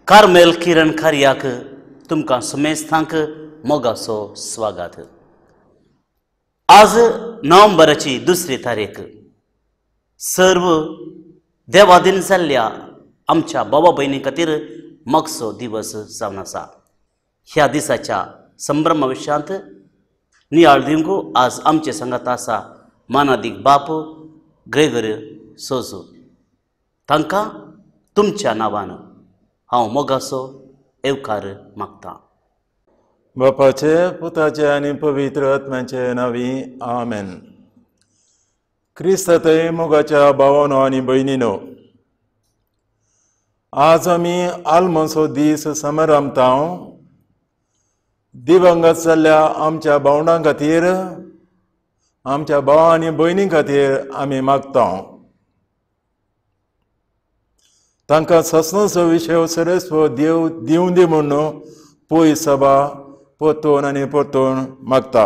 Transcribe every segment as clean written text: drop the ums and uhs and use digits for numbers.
Carmel किरण खारयाक तुमकां समेस्तांक मोगाचो स्वागत. आज नोव्हेंबराची 2 तारीख. सर्व देवादीन जाल्ल्या आमच्या भावा भयणी खातीर मोगचो दिवस जावन आसा. ह्या दिसाच्या संभ्रमाविशांत नियाळ दिवंक आज आमचे संगत आसा मानादीक बाप ग्रेगर सोजू. तांकां तुमच्या नांवान हांव मोगाचो येवकार मागतां. बापाचे, पुताचे आनी पवित्र आत्म्याचे नांवी आमेन. क्रिस्तांतय मोगाच्या भावांनो आनी भयणींनो, आज आमी आल्माचो दीस समरामतांव दिवंगत जाल्ल्या आमच्या भावंडां खातीर, आमच्या भावा आनी भयणी खातीर आमी मागतां. तांकां ससनोचो विशय सरस्व देव दिवं दी म्हणून पोय सभा परतून आनी परतून मागता.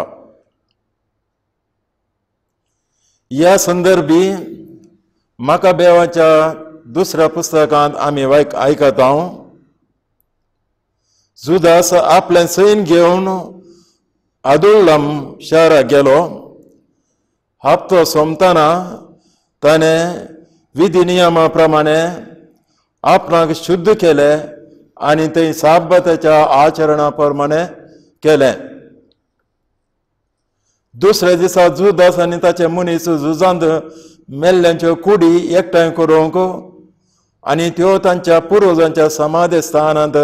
ह्या संदर्भी म्हाका बेवाच्या 2 पुस्तकांत आमी आयकता, जुदास आपलें सैन घेवन अदुल्लाम शाराक गेलो. हप्तो सोंपतना ताणें विधी नियमा प्रमाणे आपणाक शुद्ध केलें आनी थंय साबताच्या आचरणा प्रमाणे केलें. दुसऱ्या दिसा जुदास आनी ताचे मनीस झुजांत मेल्ल्यांच्यो कुडी एकठांय करूंक आनी त्यो तांच्या पुर्वजांच्या समाधी स्थानांत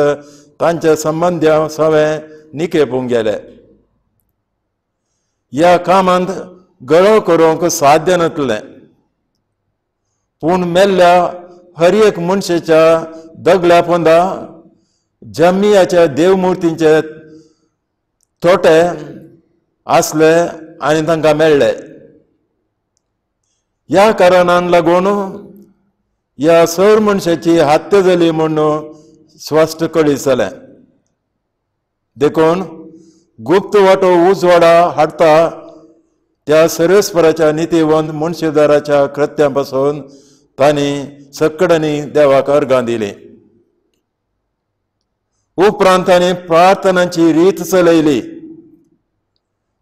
तांच्या संबंद्या सवें निखेपूंक गेले. ह्या कामांत गळो करूंक साध्य नासलें, पूण मेल्ल्या हर एक मनशाच्या दगल्या पोंदा जमियाच्या देवमुर्तींचे तोटे आसले आनी तांकां मेळ्ळे. ह्या कारणान लागून ह्या सर मनशाची हत्या जाली म्हणून स्पश्ट कळीत जालें. देखून गुप्त वाटो उजवाडा हाडटा त्या सरस्वराच्या नितीवंत मनशेदाराच्या कृत्यां पासून तांणी सक्कडनी देवाक अर्गां दिली. उपरांत तांणी प्रार्थनांची रीत चलयली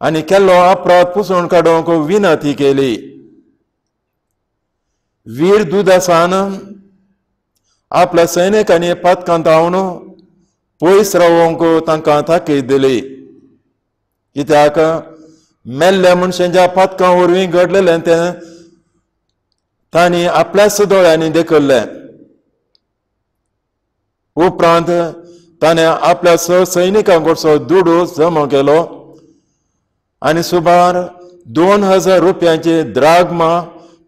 आनी केल्लो अपराध पुसून काडूंक विनंती केली. वीर दुदासान आपल्या सैनिकांनी पथकांत आवन पयस रावंक तांकां ताकीद दिली. कित्याक मेल्ल्या मनशांच्या पथकां वरवीं घडलेलें तें तांणी आपल्याच दोळ्यांनी देखल्लें. उपरांत ताणें आपल्या सैनिकां कडचो दुडू जमा केलो आनी सुमार 2000 रुपयांची द्राग्मा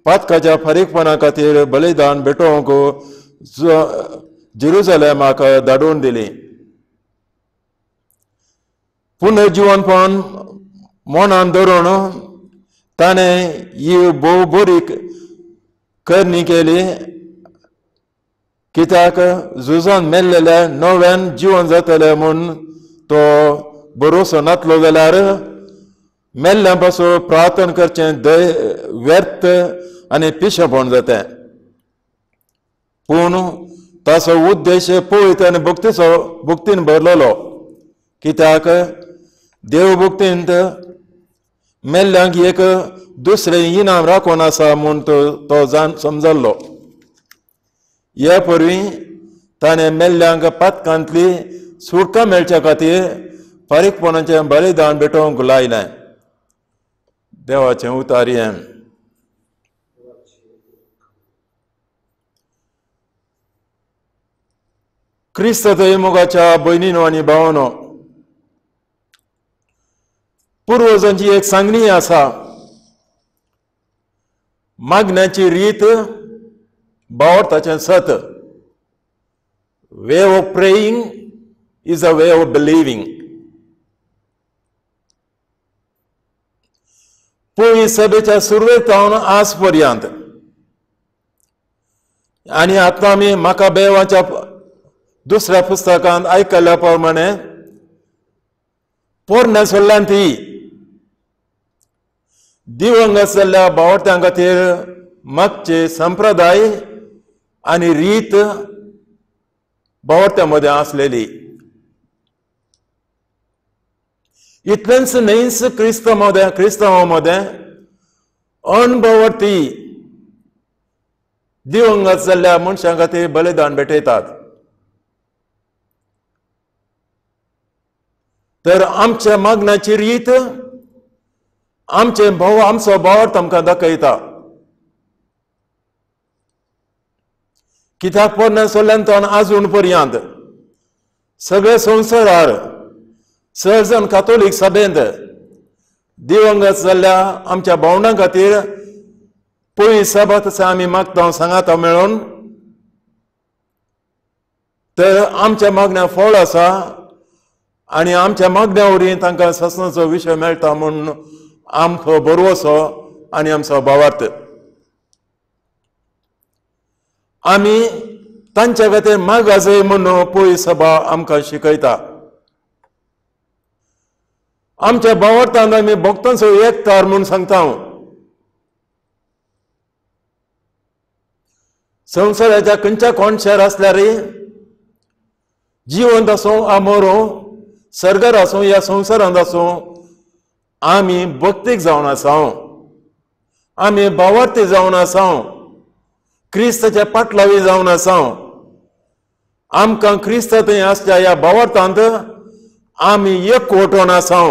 पथकाच्या फारीकपणा खातीर बलिदान भेटोवंक जेरुसलेमाक धाडून दिली. पुनर्जीवनपण मनान धरून ताणें ही भोव बरी करणी केली. कित्याक झुजान मेल्लेले नव्यान जिवन जातलें म्हूण तो भरोसो नासलो जाल्यार मेल्ल्या पासून प्रार्थना करचें व्यर्थ आनी पिशेपण जातें. पूण ताचो उद्देश पळयत आनी भक्तीन भरलेलो. कित्याक देवभक्तींत मेल्ल्यांक एक दुसरें इनाम राखून आसा म्हूण तो समजल्लो. ह्या परवीं ताणें मेल्ल्यांक पथकांतली सुटका मेळच्या खातीर फारीकपणाचें बलिदान भेटोवंक लायलें. देवाचें उतार्यें. क्रिस्तांतय मोगाच्या भयणींनो आनी भावांनो, पुर्वजांची एक सांगणी आसा. मागण्याची रीत भावार्थाचें सत. Way of praying is a way of believing. पळय सभेच्या सुरवेतावन आज पर्यंत आनी आतां आमी म्हाका बेवाच्या 2 पुस्तकांत आयकल्ल्या प्रमाणे पोरण्या सोडल्यांती दिवंगत जाल्ल्या भावार्थ्यां खातीर मागचे संप्रदाय आनी रीत बावरत्यामध्ये असलेली. इतलेंच न्हयच क्रिस्तांवांमध्ये अणभवर्ती दिवंगत जाल्ल्या मनशां खातीर बलिदान भेटयतात. तर आमच्या मागण्याची रीत आमचो भावार्थ आमकां दाखयता. कित्याक पोरण्या सोल्यांतन आजून पर्यंत सगळे संवसारार सर्जन कातोलीक सभेंत दिवंगत जाल्ल्या आमच्या भावंडां खातीर पयली सभा आमी मागता सांगाता मेळोन. तर आमच्या मागण्या फळ आसा आनी आमच्या मागण्या वरवीं तांकां सस्नाचो विशय मेळटा म्हूण आमचो बरवसो आनी आमचो भावार्थ. आमी तांच्या खातीर मागा जाय म्हणून पयली सभा आमकां शिकयता. आमच्या भावार्थांत आमी भक्तांचो एकठार म्हूण सांगता. संवसाराच्या खंयच्या कोणशार आसल्यार जिवंत आसूं आ मरो, सर्गार आसूं या संवसारांत आसूं, आमी भक्तीक जावन आसां, आमी भावार्थी जावन आसां, क्रिस्ताच्या पाटलावी जावन आसां. आमकां क्रिस्त थंय आसच्या ह्या भावार्थांत आमी एकवटून आसां.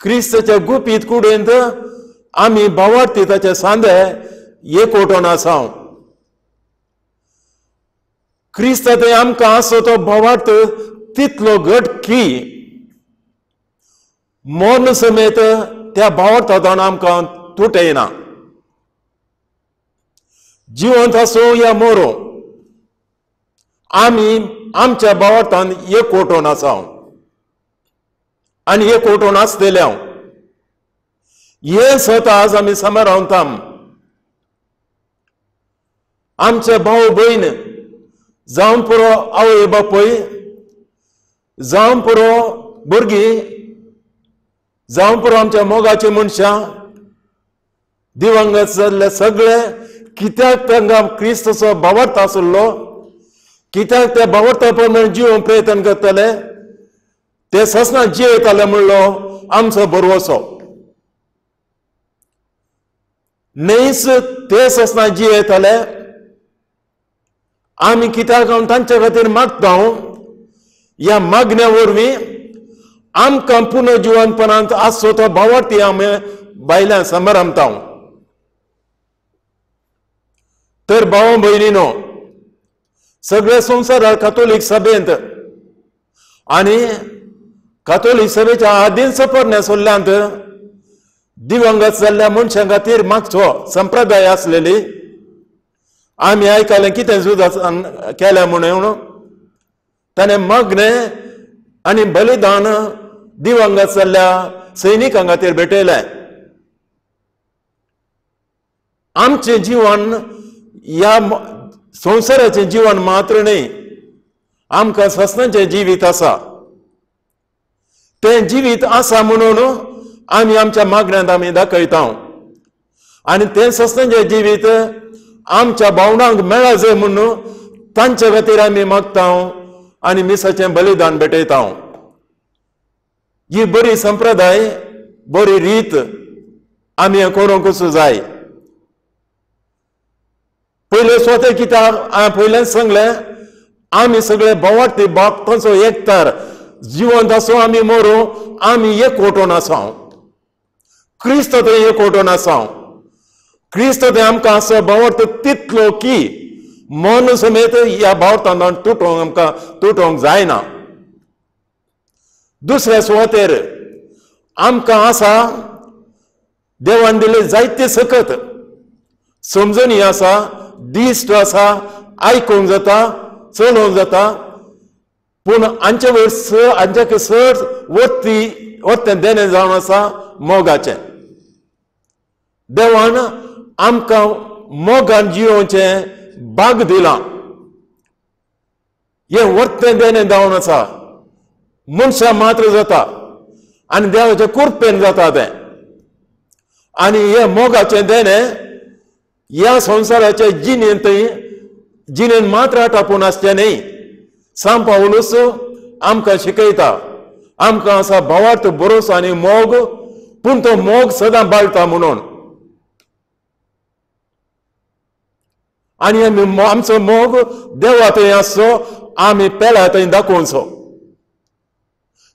क्रिस्ताच्या गुपीत कुडींत आमी भावार्थी ताचे सांदे एकवटून आसां. क्रिस्त थंय आमकां आसो तो भावार्थ तितलो घट की मरण समेत त्या भावार्थांतल्यान आमकां तुटयना. जिवंत आसूं या मरो, आमी आमच्या भावार्थान एकवटून आसां आनी एकवटून आसतल्या. हे स्वता आज आमी समोर रावता. आमचे भाव भयण जावं पुरो आवय बापूय, जावं पुरो भुरगीं, जावं पुरो आमच्या मोगाची मनशां दिवंगत जाल्ले सगळे कित्याक तांकां क्रिस्ताचो भावार्थ आसलो, कित्याक त्या भावार्था प्रमाणे जिवन प्रयत्न करतले, ते ससना जियेताले म्हणलो आमचो बरवसो. न्हयच ते ससना जियेताले, आमी कित्याक तांच्या खातीर मागता. ह्या मागण्या वरवीं आमकां पुनर्जिवनपणांत आसचो तो भावार्थी आमी बायलां समोर आमता. तर भाव भयणीनो, सगळे संवसारार कातोलीक सभेंत आनी कातोलीक सभेच्या आदीन सपर्ण्या सोल्ल्यांत दिवंगत जाल्ल्या मनशां खातीर मागचो संप्रदाय आसलेली. आमी आयकलें कितें झूज केलें म्हणून. ताणें मागणें आनी बलिदान दिवंगत जाल्ल्या सैनिकां खातीर भेटयलें. आमचें जिवन ह्या संवसाराचें जिवन मात्र न्ही, आमकां ससनाचें जिवीत आसा. तें जिवीत आसा म्हणून आमी आमच्या मागण्यांत आमी दाखयता. आनी तें ससनाचें जिवीत आमच्या भावंडांक मेळा जाय म्हणून तांचे खातीर आमी मागता आनी मिसाचें बलिदान भेटयता. ही बरी संप्रदाय, बरी रीत आमी करूंकच जाय. पयले स्वते कित्याक हांवें पयलेंच सांगलें, आमी सगळे भावार्थी भक्तांचो एकठार जिवंत आसूं आमी मरो, आमी एकवटून आसां. क्रिस्त थंय एकवटून आसां. क्रिस्त थंय आमकां असो भावार्थ तितलो की मन समेत ह्या भावार्थांतल्यान तुटोवंक आमकां तुटोवंक जायना. दुसऱ्या सुवातेर आमकां आसा देवान दिले जायते सकत समजणी आसा, दिश्ट आसा, आयकूंक जाता, चलोवंक जाता. पूण हांचे वयर हांचे चड वत्तें देणें जावन आसा मोगाचें. देवान आमकां मोगान जियोवचें भाग दिलां. हें वत्तें देणें जावन आसा. मनशां मात्र जाता आनी देवाचे कृपेन जाता तें. आनी हें मोगाचें देणें ह्या संवसाराच्या जिणेंत जिणेन मात्र टापून आसचे न्ही. सांत पावलूस आमकां शिकयता, आमकां असा भावार्थ भरोसो आनी मोग, पूण तो मोग सदां बाळटा म्हणून. आनी आमचो मोग देवा थंय आसचो, आमी पेला थंय दाखोवचो.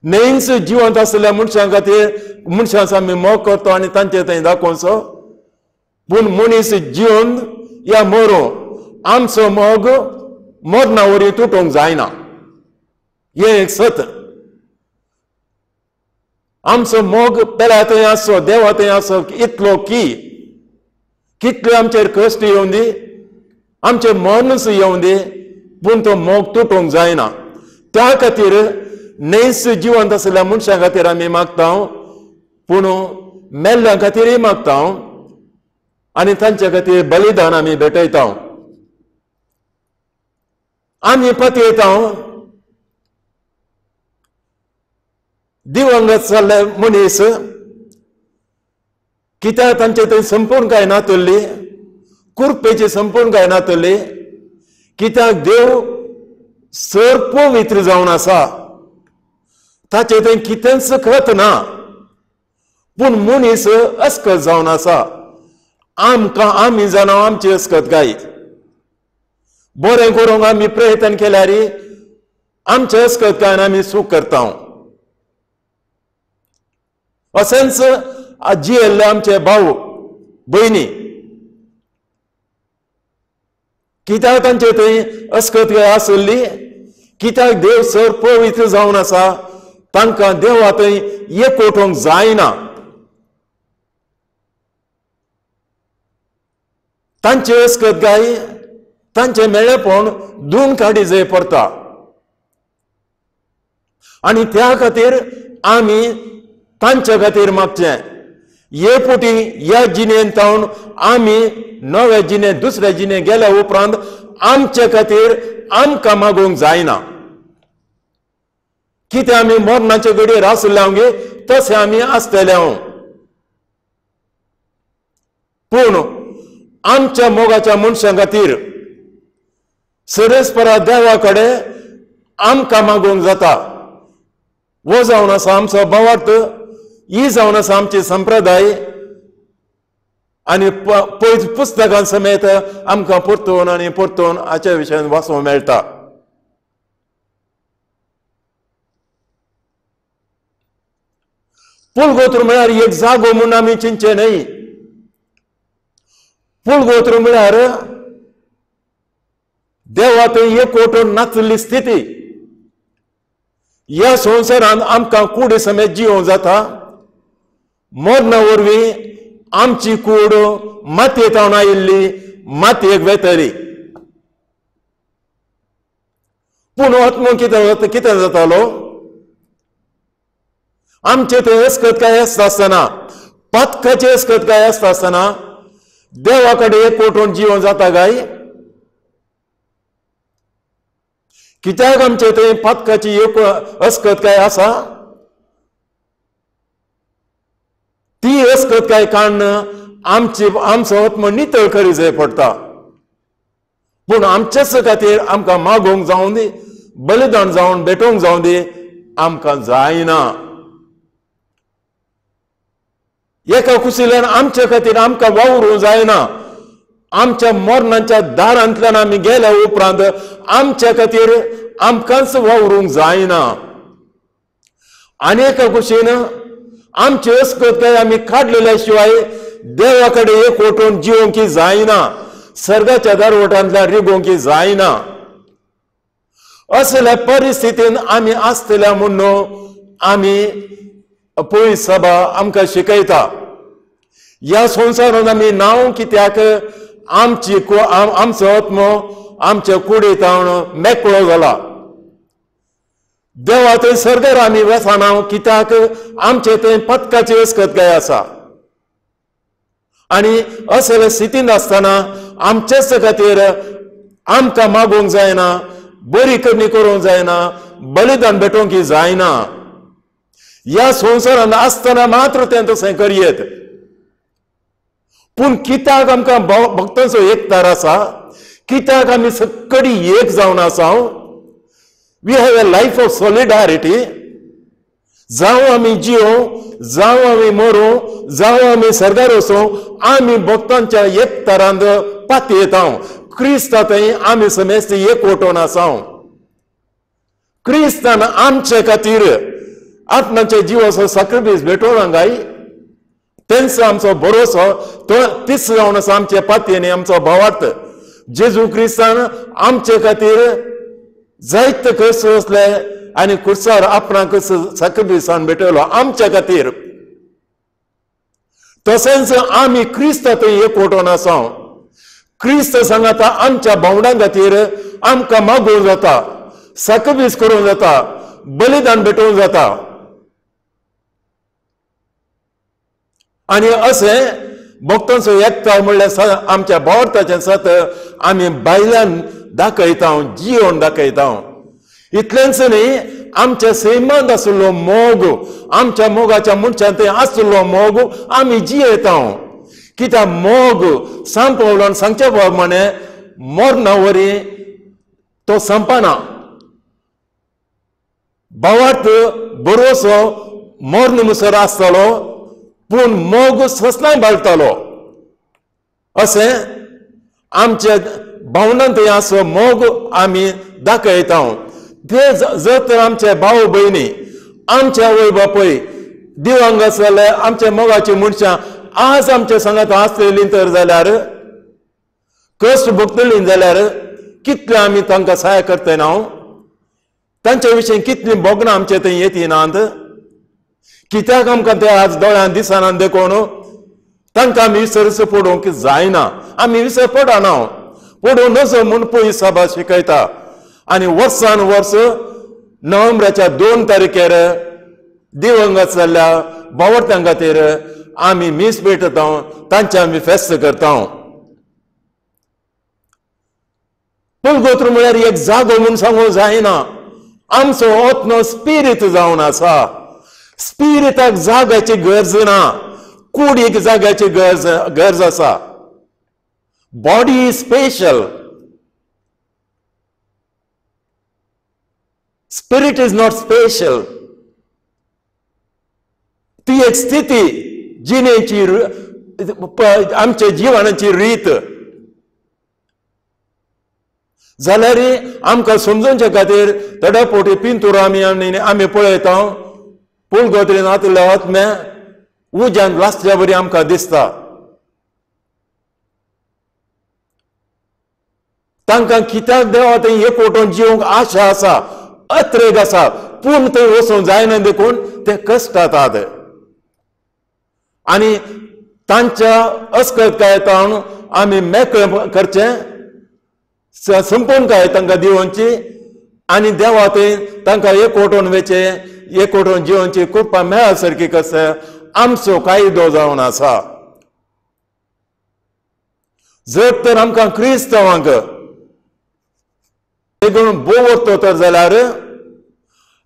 नेईच जिवंत आसलेल्या मनशां खातीर मनशांचो आमी मोग करतो आनी तांचे थंय दाखोवचो. पूण मनीस जिवन या मरून आमचो मोग मरणा वरी तुटोवंक जायना. हें एक सत. आमचो मोग पेला थंय आसचो, देवा थंय आसचो इतलो की कितले आमचेर कश्ट येवं दी, आमचे मरणूच येवं दी, पूण तो मोग तुटोवंक जायना. त्या खातीर नेस जिवंत आसलेल्या मनशां खातीर आमी मागता, पूण मेल्ल्या खातीरय मागता आनी तांचे खातीर बलिदान आमी भेटयता. आमी पतयता दिवंगत जाल्ले मनीस, कित्याक तांचे थंय संपूर्णकाय नातल्ली, कुरपेची संपूर्णकाय नातल्ली, कित्याक देव सर पवित्र जावन आसा, ताचे थंय कितेंच खत ना, पूण मनीस अस्कत जावन आसा. आमकां आमी जाणा आमची अस्कतकाय. बरें करूंक आमी प्रयत्न केल्यार आमचे अस्कतकायेन आमी सूख करता. अशेंच जियेल्ले आमचे भाव भयणी, कित्याक तांचे थंय अस्कतकाय आसली, कित्याक देव सर पवित्र जावन आसा, तांकां देवा थंय एकवटोवंक जायना. तांचे अस्कतकाय, तांचे मेळेपण धुवन काडी जाय पडटा. आनी त्या खातीर आमी तांचे खातीर मागचें. हे पुटी ह्या जिणेन तावन आमी नव्या जिणेंत दुसऱ्या जिणेंत गेल्या उपरांत आमचे खातीर आमकां मागोवंक जायना. कितें आमी मरणाचे घडयेर आसले तशें आमी आसतले. पूण आमच्या मोगाच्या मनशां खातीर सरेस्परा देवा कडेन आमकां मागोवंक जाता. वो जावन आसा आमचो भावार्थ, ही जावन आसा आमची संप्रदाय. आनी पयस पुस्तकां समेत आमकां परतून आनी परतून हाच्या विशयान वाचूंक मेळटा. पुलगोत्र म्हळ्यार एक जागो म्हूण आमी चिंतचे न्हय. पुलगोत्र म्हळ्यार देवा थंय एकवटून नाचली स्थिती. ह्या संवसारांत आमकां कुडी समेत जिवोवंक जाता. मरणा वरवीं आमची कूड मातयेंत आयिल्ली मातयेक वेतली. पूण आत्मो कितें जातालो, आमचे थंय अस्कतकाय आसता आसतना, पातकाची अस्कतकाय आसता आसतना देवा कडेन एकवटून जिवोवंक जाता काय? कित्याक आमचे थंय पातकाची एक अस्कतकाय आसा? ती अस्कतकाय काडून आमचो आत्मो नितळ करी जाय पडटा. पूण आमचेच खातीर आमकां मागोवंक जावं दी, बलिदान जावन भेटोवंक जावं दी, आमकां जायना. एका कुशील्यान आमचे खातीर आमकां वावरूंक जायना. आमच्या मरणाच्या दारांतल्यान आमी गेल्या उपरांत आमच्या खातीर आमकांच वावरूंक जायना. आनी एका कुशीन आमची अस्कतकाय आमी काडलेल्या शिवाय देवा कडेन एकवटून जिवोवंक जायना, सर्गाच्या दारवटांतल्यान रिगोवंक जायना. असल्या परिस्थितीन आमी आसतल्या म्हणून आमी पयस सभा आमकां शिकयता. ह्या संवसारांत आमी नांव कित्याक आमचो आत्मो आमच्या कुडींतावन मेकळो जाला. देवा थंय सर्गार आमी वचना कित्याक आमचे थंय पत्काची अस्कतकाय आसा. आनी असले स्थितींत आसतना आमचेच खातीर आमकां मागोवंक जायना, बरी करणी करूंक जायना, बलिदान भेटोवंक जायना. ह्या संवसारांत आसतना मात्र तें तशें करयेत. पूण कित्याक आमकां भक्तांचो एकतार आसा, कित्याक आमी सगळी एक जावन आसा. We have a life of solidarity. जावं आमी जियो, जावं आमी मरो, जावं आमी सरदार वचो, आमी भक्तांच्या एक तरांत पाती येता. क्रिस्तांतय आमी समेस्त एक वटोन आसा. क्रिस्तान आमचे खातीर आपणाचे जिवाचो साक्रिफायस भेटोवंक हांगाय. तेंचो आमचो भरोसो तो तीच जावन आसा आमचे पातयेनी आमचो भावार्थ. जेजू क्रिस्तान आमचे खातीर जायते कश्ट असले आनी कुर्सार आपणाक साक्रिफायसान भेटयलो आमच्या खातीर. तशेंच आमी क्रिस्तांतय एक वटोन आसा. क्रिस्त सांगता आमच्या भावंडां खातीर आमकां मागूंक जाता, साक्रिफायस करूंक जाता, बलिदान भेटोवंक जाता. आनी अशें भक्तांचो एकठांय म्हणल्यार आमच्या भावार्थाचें सत आमी भायल्यान दाखयता, जियोन दाखयता. इतलेंच न्ही, आमच्या सैमांत आशिल्लो मोग, आमच्या मोगाच्या मनशांत आशिल्लो मोग आमी जियेता. कित्याक मोग सांत पौलान सांगचे प्रमाणे मरणा वरी तो संपना. भावार्थ भरोसो मरण मुसर आसतलो, पूण मोग ससनाय बाळगतालो. अशें आमच्या भावनांत असो मोग आमी दाखयता. ते जर तर आमचे भाव भयणी, आमचे आवय बापूय दिवंग आसले, आमच्या मोगाची मनशां आज आमच्या सांगात आसलेलीं तर जाल्यार, कश्ट भोगतलीं जाल्यार कितले आमी तांकां सहाय करता ना. तांच्या विशीं कितलीं बोगनां आमचे थंय येतीनात. कित्याक आमकां ते आज दोळ्यान दिसना देखून तांकां आमी विसरस पडोवंक जायना. आमी विसर पडना, पडूं नजो म्हूण पयस सभा शिकयता. आनी वर्सान वर्स नोव्हेंबराच्या 2 तारखेर दिवंगत जाल्ल्या भावार्थां खातीर आमी मीस भेटता, तांचे आमी फेस्त करता. पुलगोत्र म्हळ्यार एक जागो म्हूण सांगूंक जायना. आमचो ओतनो स्पिरीट जावन आसा. स्पिरिटाक जाग्याची गरज ना, कुडीक जाग्याची गरज आसा. Body is special, spirit is not special. ती एक स्थिती जिणेची, आमच्या जिवनाची रीत जाल्यार आमकां समजूंचे खातीर थोड्या फावटी पिंतूर आमी पळयता. पुलगोत्रीन आतले आत्मे उज्यान लासच्या बरी आमकां दिसता. तांकां कित्याक देवा थंय एक वटोन जिवंक आशा आसा, अत्रेक आसा, पूण थंय वचूंक जायना देखून ते कश्टातात. आनी तांच्या अस्कतायेंत आमी मेकळें करचें, संपूर्ण तांकां दिवची आनी देवा थंय तांकां एक वटोन वेचे, एक वटोन जिवनची कृपा मेळा सारकी कशें आमचो कायदो जावन आसा. जर तर आमकां क्रिस्तांवांक सेगून बोवतो तर जाल्यार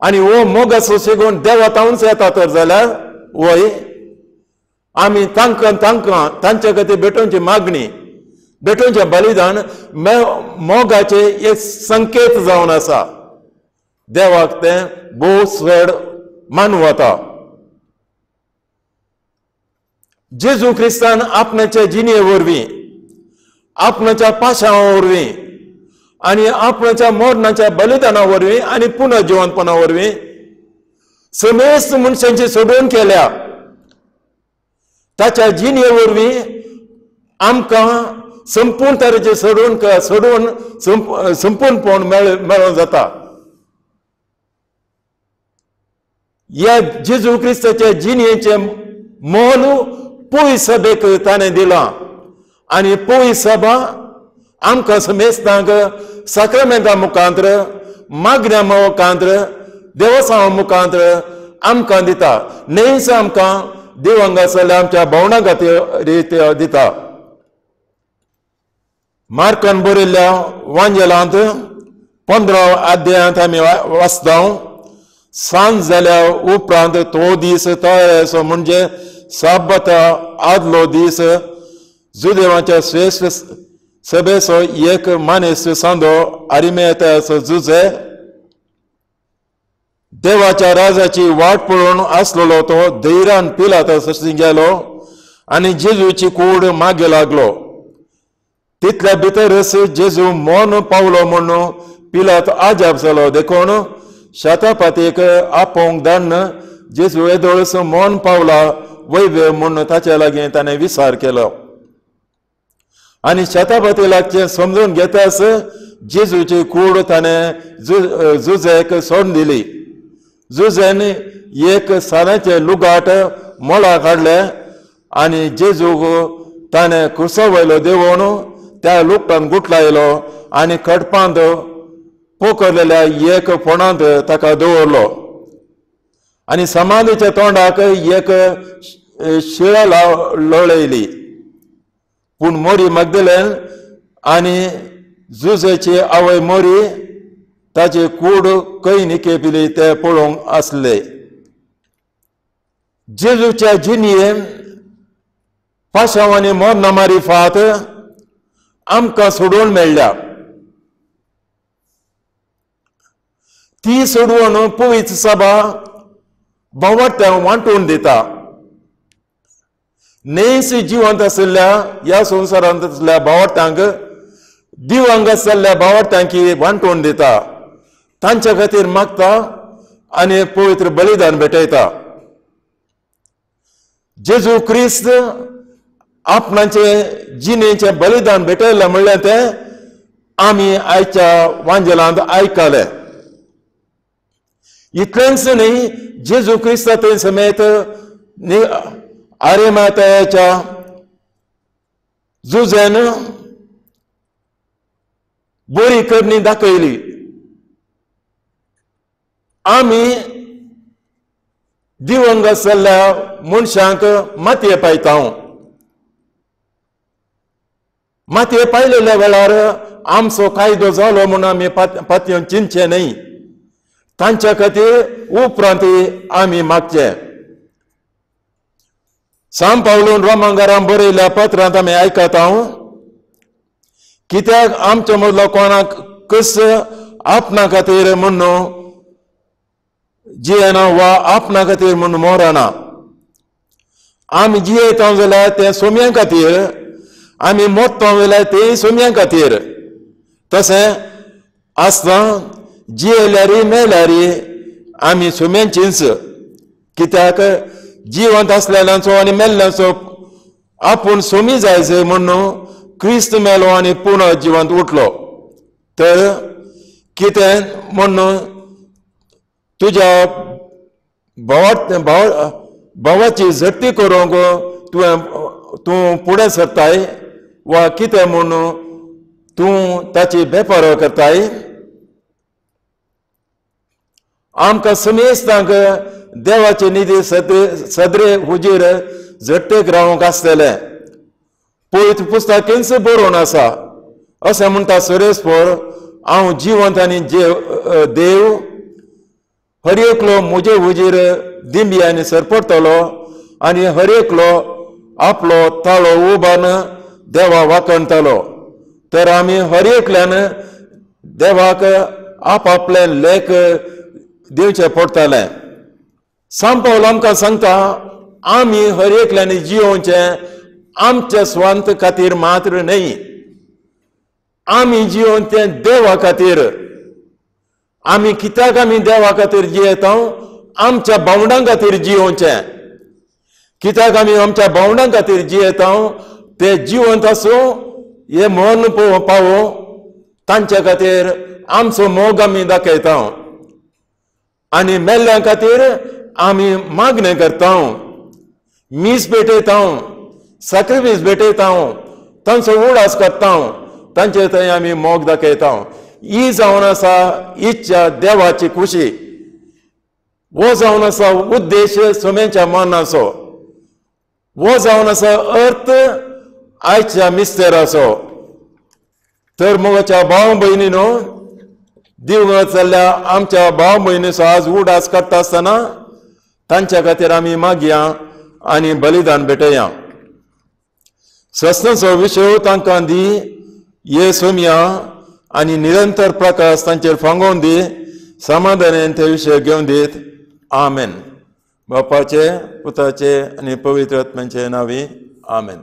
आनी हो मोगाचो सेगून देवा तावूंच येता तर जाल्यार वय आमी तांकां तांचे खातीर भेटोवची मागणी, भेटोवचें बलिदान मोगाचे एक संकेत जावन आसा. देवाक तें भोव चड मानूं वता. जेजू क्रिस्तान आपणाच्या जिणे वरवीं, आपणाच्या पाशां वरवीं आनी आपणाच्या मरणाच्या बलिदाना वरवीं आनी पुनर्जिवंतपणा वरवीं समेस्त मनशांची सोडून केल्या. ताच्या जिणे वरवीं आमकां संपूर्ण तरेचे सोडून संपूर्णपण मेळों जाता. ह्या जेजू क्रिस्ताच्या जिणेचें मोल पोय सभेक ताणें दिलां आनी पोय सभा आमकां समेस्तांक साक्रामेंटा मुखांतर, मागण्या मुखांतर, देवस्थाना मुखांतर आमकां दिता. नेस आमकां दिवंग आसलेल्या आमच्या भावंडां खातीर दिता. मार्कान बरयल्ल्या वांजेलांत 15 अध्यायांत आमी वाचता. सांज जाल्या उपरांत तो दीस तळेसो म्हणजे साबता आदलो दीस जुदेवाच्या सभेचो एक मानेस सांदो आरिमेताचो जुजे देवाच्या राजाची वाट पळोवन आसलेलो तो धैर्यान पिलाताची गेलो आनी जेजूची कूड मागे लागलो. तितल्या भितरच जेजू मौन पावलो म्हणून पिलात आजाप जालो देखून शतापतीक आपोवंक धाडन जेजू येदोळस मौन पावला वैभव म्हणून ताचे लागीं ताणें विचार केलो. आनी शतापती लागचें समजून घेताच जेजूची कूड ताणें जुजेक सोडून दिली. जुजेन एक सालाचें लुगाट मोला काडलें आनी जेजूक ताणें कुर्सा वयलो देंवोवन त्या लुगटान गुठलायलो आनी कडपांत पोकरलेल्या एक फोंडांत ताका दवरलो. आनी समाधीच्या तोंडाक एक शिळो लोळयली. पूण मोरी मगदलेन आनी जुजेची आवय मोरी ताची कूड खंय निकेपिली ते पळोवंक आसले. जेजूच्या जिणयेन पाशांव आनी मोरनामारी फात आमकां सोडून मेळ्ळ्या. ती सोडून पवित्र सभा भावार्थ्यांक वांटून दिता. नेस जिवंत आशिल्ल्या ह्या संवसारांत आसल्या भावार्थ्यांक दिवंगत जाल्ल्या भावार्थ्यांक वांटून दिता. तांच्या खातीर मागता आनी पवित्र बलिदान भेटयता. जेजू क्रिस्त आपणाचे जिणेचें बलिदान भेटयलें म्हणलें तें आमी आयच्या वांजेलांत आयकलें. इतलेंच न्ही, जेजू क्रिस्ता थंय समेत आरिमाथेयाच्या जुजेन बरी करणी दाखयली. आमी दिवंगत जाल्ल्या मनशांक मातये पायता. मातये पायलेल्या वेळार आमचो कायदो जालो म्हणून आमी पातयेवन चिंतचें न्ही. तांच्या खातीर उपरांत आमी मागचें. सांत पावलून रोमांकारांक बरयल्ल्या पत्रांत आमी आयकता कित्याक आमच्या मदलो कोणाक कस आपणा खातीर म्हणून जियेना वा आपणा खातीर म्हणून मरना. आमी जियेता जाल्यार तें सोम्यां खातीर, आमी मरता जाल्यार तेंय सोम्यां खातीर. तशें आसता जियेल्यार मेल्यार आमी सोम्यांचींच. कित्याक जिवंत आसलेल्यांचो आनी मेल्ल्यांचो आपूण सोमी जायचे म्हणून क्रिस्त मेलो आनी पुनः जिवंत उठलो. तर कितें म्हणून तुज्या भावाची झट्टी करूंक तूं फुडें सरताय वा कितें म्हणून तूं ताची बेपारो करताय. आमकां समेस्तांक देवाचे निधी सदरे हुजीर झट्टेक रावंक आसतलें. पवित्र पुस्तकांच बरोवन आसा. अशें म्हणटा सुरेस्पर, हांव जिवंत आनी देव हर एकलो म्हजे हुजीर दिंब्यांनी सरपडटलो आनी हर एकलो आपलो ताळो उबान देवा वाकणटलो. तर आमी हर एकल्यान देवाक आपआपलें लेख दिवचें पडटलें. सांत पावल आमकां सांगता आमी हर एकल्यानी जियोवचें आमच्या स्वांत खातीर मात्र न्ही. आमी जियोवचें देवा खातीर. आमी कित्याक आमी देवा खातीर जियेता? आमच्या भावंडां खातीर जियोवचें. कित्याक आमी आमच्या भावंडां खातीर जियेता? ते जिवंत आसूं हे मन पावो तांच्या खातीर आमचो मोग आमी दाखयता. आनी मेल्ल्या खातीर आमी मागणें करता, मीस भेटयता, सॅक्रिफीस भेटयता, तांचो उडास करता, तांचे थंय आमी मोग दाखयता. ही जावन आसा इच्छा देवाची खुशी. वो जावन आसा उद्देश सोम्याच्या मनाचो. वो जावन आसा अर्थ आयच्या मिस्तेराचो. तर मोगाच्या भाव भयणीनो, दिवंगत जाल्ल्या आमच्या भाव भयणीचो आज उडास करता आसतना तांच्या खातीर आमी मागया आनी बलिदान भेटया. सस्नाचो विशय तांकां दी ये सोम्या आनी निरंतर प्रकाश तांचेर फांगोवन दी, समाधानान ते विशय घेवन दीत. आमेन. बापाचे, पुताचे आनी पवित्र आत्म्याचे नांवी. आमेन.